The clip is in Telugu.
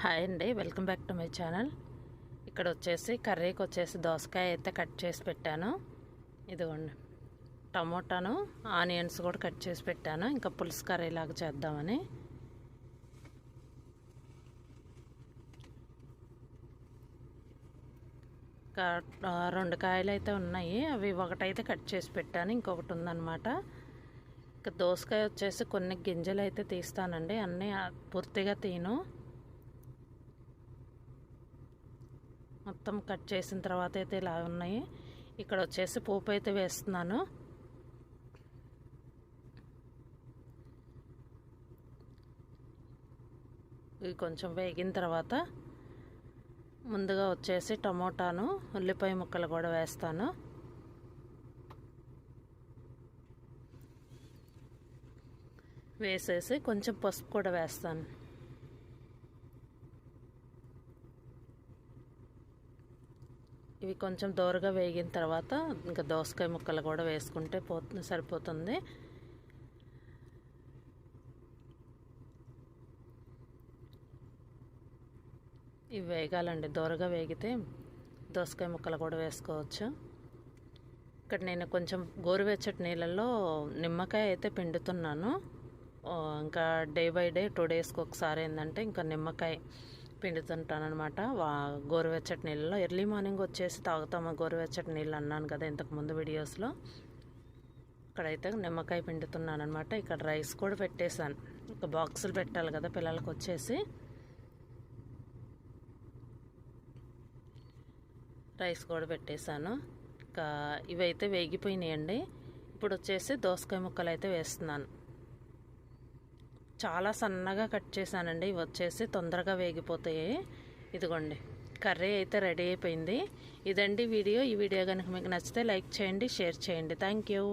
హాయ్ అండి, welcome back to my channel. ఇక్కడ వచ్చేసి కర్రీకి వచ్చేసి దోసకాయ అయితే కట్ చేసి పెట్టాను. ఇదిగోండి, టమోటాను ఆనియన్స్ కూడా కట్ చేసి పెట్టాను. ఇంకా పులుసు కర్రీ లాగా చేద్దామని. ఇంకా 2 కాయలు అయితే ఉన్నాయి. అవి ఒకటైతే కట్ చేసి పెట్టాను, ఇంకొకటి ఉందన్నమాట. ఇంకా దోసకాయ వచ్చేసి కొన్ని గింజలు అయితే తీస్తానండి, అన్నీ పూర్తిగా తీను. మొత్తం కట్ చేసిన తర్వాత అయితే ఇలా ఉన్నాయి. ఇక్కడ వచ్చేసి పోపు అయితే వేస్తున్నాను. ఇవి కొంచెం వేగిన తర్వాత ముందుగా వచ్చేసి టమోటాను ఉల్లిపాయ ముక్కలు కూడా వేస్తాను. వేసేసి కొంచెం పసుపు కూడా వేస్తాను. ఇవి కొంచెం దోరగా వేగిన తర్వాత ఇంకా దోసకాయ ముక్కలు కూడా వేసుకుంటే సరిపోతుంది. ఇవి వేగాలండి, దోరగా వేగితే దోసకాయ ముక్కలు కూడా వేసుకోవచ్చు. ఇక్కడ నేను కొంచెం గోరువెచ్చటి నీళ్ళల్లో నిమ్మకాయ అయితే పిండుతున్నాను. ఇంకా డే బై డే 2 డేస్కి ఒకసారి ఏంటంటే ఇంకా నిమ్మకాయ పిండుతుంటాను అనమాట. గోరువెచ్చటి నీళ్ళలో ఎర్లీ మార్నింగ్ వచ్చేసి తాగుతాము గోరువెచ్చటి నీళ్ళు అన్నాను కదా ఇంతకుముందు వీడియోస్లో. ఇక్కడైతే నిమ్మకాయ పిండుతున్నాను అనమాట. ఇక్కడ రైస్ కూడా పెట్టేశాను, ఇంకా బాక్సులు పెట్టాలి కదా పిల్లలకు వచ్చేసి. రైస్ కూడా పెట్టేశాను. ఇంకా ఇవైతే వేగిపోయినాయండి. ఇప్పుడు వచ్చేసి దోసకాయ ముక్కలు అయితే వేస్తున్నాను. చాలా సన్నగా కట్ చేశానండి. ఇవి వచ్చేసి తొందరగా వేగిపోతాయి. ఇదిగోండి, కర్రీ అయితే రెడీ అయిపోయింది. ఇదండి వీడియో. ఈ వీడియో కనుక మీకు నచ్చితే లైక్ చేయండి, షేర్ చేయండి. Thank you.